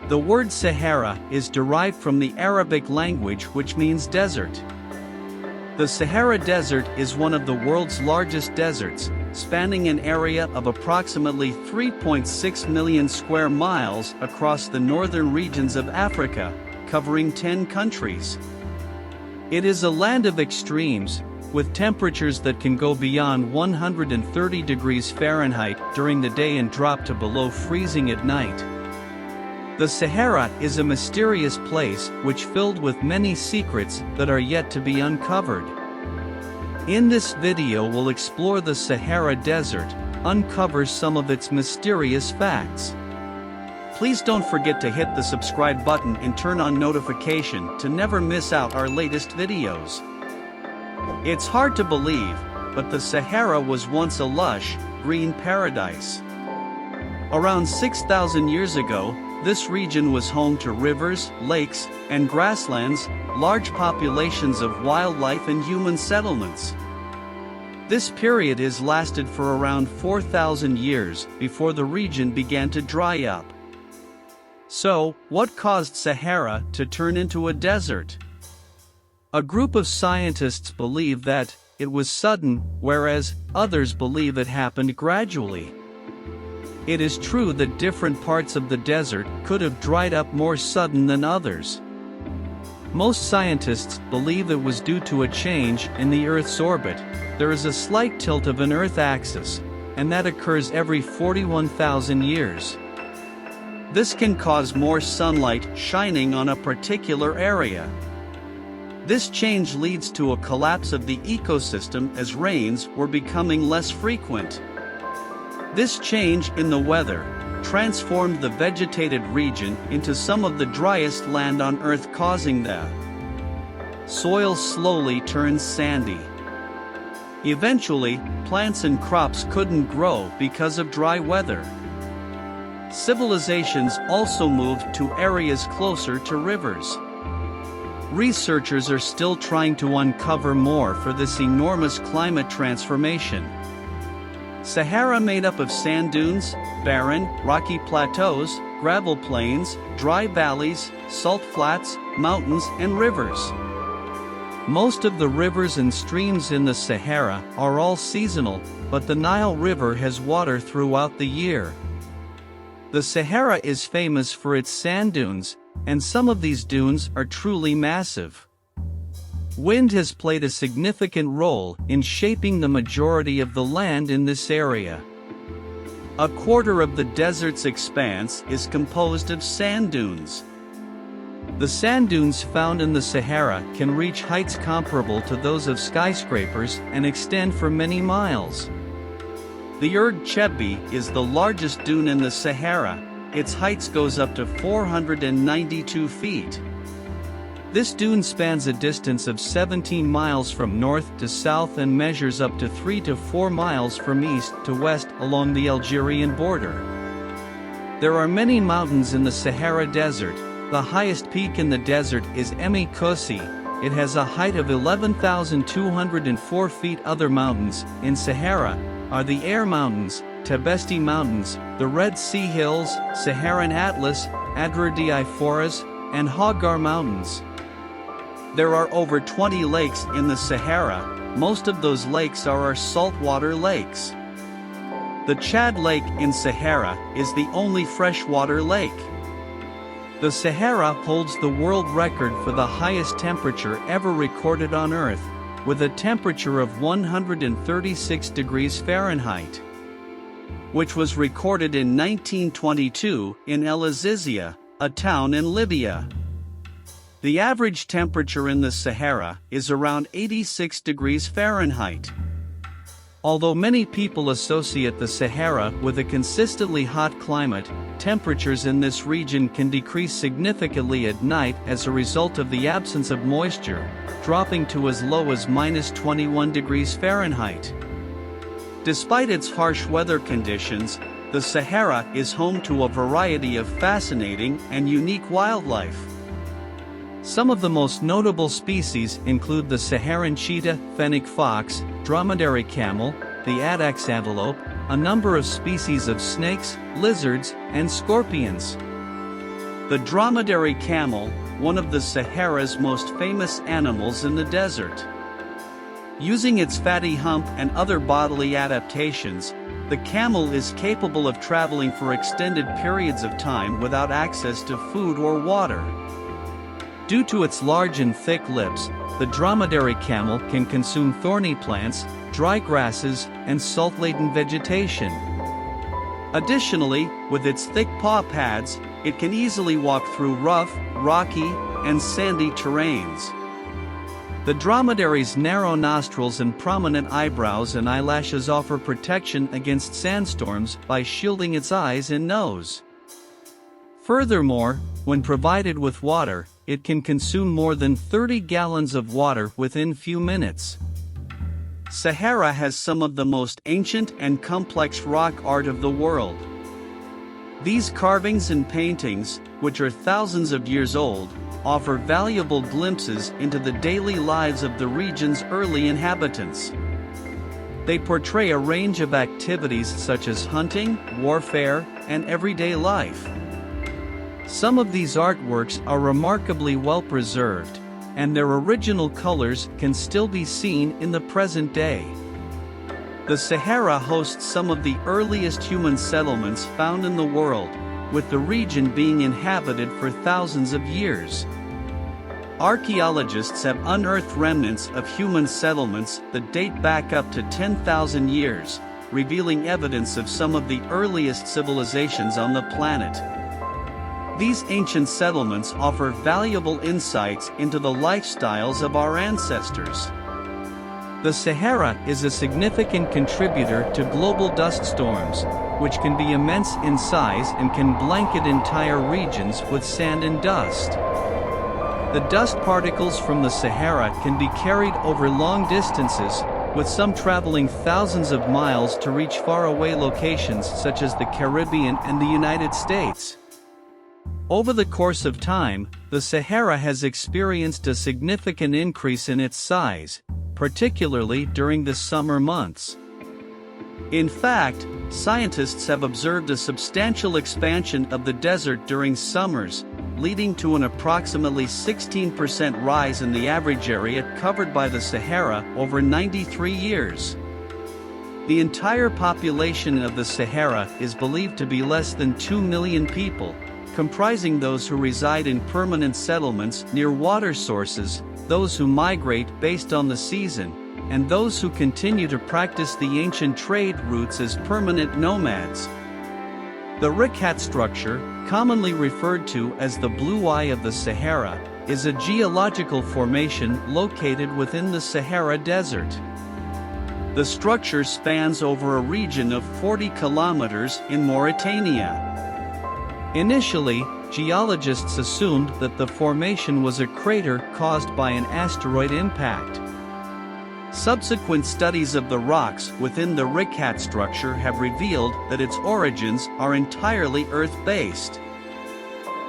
The word Sahara is derived from the Arabic language which means desert. The Sahara Desert is one of the world's largest deserts, spanning an area of approximately 3.6 million square miles across the northern regions of Africa, covering 10 countries. It is a land of extremes, with temperatures that can go beyond 130 degrees Fahrenheit during the day and drop to below freezing at night. The Sahara is a mysterious place which filled with many secrets that are yet to be uncovered. In this video we'll explore the Sahara Desert, uncover some of its mysterious facts. Please don't forget to hit the subscribe button and turn on notification to never miss out our latest videos. It's hard to believe, but the Sahara was once a lush, green paradise. Around 6,000 years ago, this region was home to rivers, lakes, and grasslands, large populations of wildlife and human settlements. This period has lasted for around 4,000 years before the region began to dry up. So, what caused Sahara to turn into a desert? A group of scientists believe that it was sudden, whereas others believe it happened gradually. It is true that different parts of the desert could have dried up more sudden than others. Most scientists believe it was due to a change in the Earth's orbit. There is a slight tilt of an Earth axis, and that occurs every 41,000 years. This can cause more sunlight shining on a particular area. This change leads to a collapse of the ecosystem as rains were becoming less frequent. This change in the weather transformed the vegetated region into some of the driest land on Earth, causing the soil slowly turns sandy. Eventually, plants and crops couldn't grow because of dry weather. Civilizations also moved to areas closer to rivers. Researchers are still trying to uncover more for this enormous climate transformation. Sahara made up of sand dunes, barren, rocky plateaus, gravel plains, dry valleys, salt flats, mountains, and rivers. Most of the rivers and streams in the Sahara are all seasonal, but the Nile River has water throughout the year. The Sahara is famous for its sand dunes, and some of these dunes are truly massive. Wind has played a significant role in shaping the majority of the land in this area. A quarter of the desert's expanse is composed of sand dunes. The sand dunes found in the Sahara can reach heights comparable to those of skyscrapers and extend for many miles. The Erg Chebbi is the largest dune in the Sahara. Its height goes up to 492 feet. This dune spans a distance of 17 miles from north to south and measures up to 3 to 4 miles from east to west along the Algerian border. There are many mountains in the Sahara Desert. The highest peak in the desert is Emi Kosi. It has a height of 11,204 feet. Other mountains in Sahara are the Air Mountains, Tebesti Mountains, the Red Sea Hills, Saharan Atlas, Adrar di Foras, and Hagar Mountains. There are over 20 lakes in the Sahara. Most of those lakes are our saltwater lakes. The Chad Lake in Sahara is the only freshwater lake. The Sahara holds the world record for the highest temperature ever recorded on Earth, with a temperature of 136 degrees Fahrenheit, which was recorded in 1922 in El Azizia, a town in Libya. The average temperature in the Sahara is around 86 degrees Fahrenheit. Although many people associate the Sahara with a consistently hot climate, temperatures in this region can decrease significantly at night as a result of the absence of moisture, dropping to as low as -21 degrees Fahrenheit. Despite its harsh weather conditions, the Sahara is home to a variety of fascinating and unique wildlife. Some of the most notable species include the Saharan cheetah, fennec fox, dromedary camel, the addax antelope, a number of species of snakes, lizards, and scorpions. The dromedary camel, one of the Sahara's most famous animals in the desert. Using its fatty hump and other bodily adaptations, the camel is capable of traveling for extended periods of time without access to food or water. Due to its large and thick lips, the dromedary camel can consume thorny plants, dry grasses, and salt-laden vegetation. Additionally, with its thick paw pads, it can easily walk through rough, rocky, and sandy terrains. The dromedary's narrow nostrils and prominent eyebrows and eyelashes offer protection against sandstorms by shielding its eyes and nose. Furthermore, when provided with water, it can consume more than 30 gallons of water within few minutes. Sahara has some of the most ancient and complex rock art of the world. These carvings and paintings, which are thousands of years old, offer valuable glimpses into the daily lives of the region's early inhabitants. They portray a range of activities such as hunting, warfare, and everyday life. Some of these artworks are remarkably well preserved, and their original colors can still be seen in the present day. The Sahara hosts some of the earliest human settlements found in the world, with the region being inhabited for thousands of years. Archaeologists have unearthed remnants of human settlements that date back up to 10,000 years, revealing evidence of some of the earliest civilizations on the planet. These ancient settlements offer valuable insights into the lifestyles of our ancestors. The Sahara is a significant contributor to global dust storms, which can be immense in size and can blanket entire regions with sand and dust. The dust particles from the Sahara can be carried over long distances, with some traveling thousands of miles to reach faraway locations such as the Caribbean and the United States. Over the course of time, the Sahara has experienced a significant increase in its size, particularly during the summer months. In fact, scientists have observed a substantial expansion of the desert during summers, leading to an approximately 16% rise in the average area covered by the Sahara over 93 years. The entire population of the Sahara is believed to be less than 2 million people, comprising those who reside in permanent settlements near water sources, those who migrate based on the season, and those who continue to practice the ancient trade routes as permanent nomads. The Richat Structure, commonly referred to as the Blue Eye of the Sahara, is a geological formation located within the Sahara Desert. The structure spans over a region of 40 kilometers in Mauritania. Initially, geologists assumed that the formation was a crater caused by an asteroid impact. Subsequent studies of the rocks within the Richat Structure have revealed that its origins are entirely Earth-based.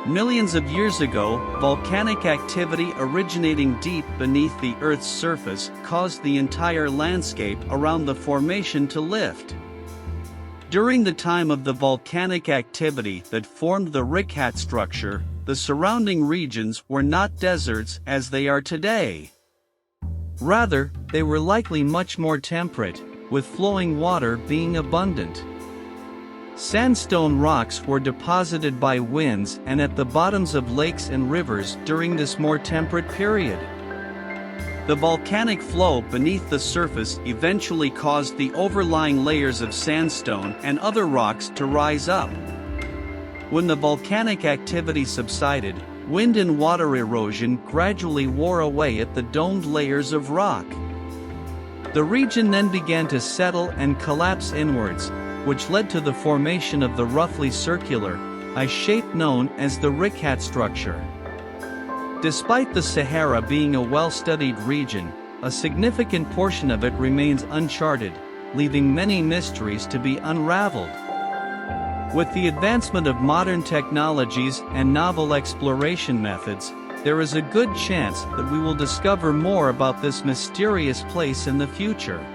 Millions of years ago, volcanic activity originating deep beneath the Earth's surface caused the entire landscape around the formation to lift. During the time of the volcanic activity that formed the Richat Structure, the surrounding regions were not deserts as they are today. Rather, they were likely much more temperate, with flowing water being abundant. Sandstone rocks were deposited by winds and at the bottoms of lakes and rivers during this more temperate period. The volcanic flow beneath the surface eventually caused the overlying layers of sandstone and other rocks to rise up. When the volcanic activity subsided, wind and water erosion gradually wore away at the domed layers of rock. The region then began to settle and collapse inwards, which led to the formation of the roughly circular, ice shape known as the Richat Structure. Despite the Sahara being a well-studied region, a significant portion of it remains uncharted, leaving many mysteries to be unraveled. With the advancement of modern technologies and novel exploration methods, there is a good chance that we will discover more about this mysterious place in the future.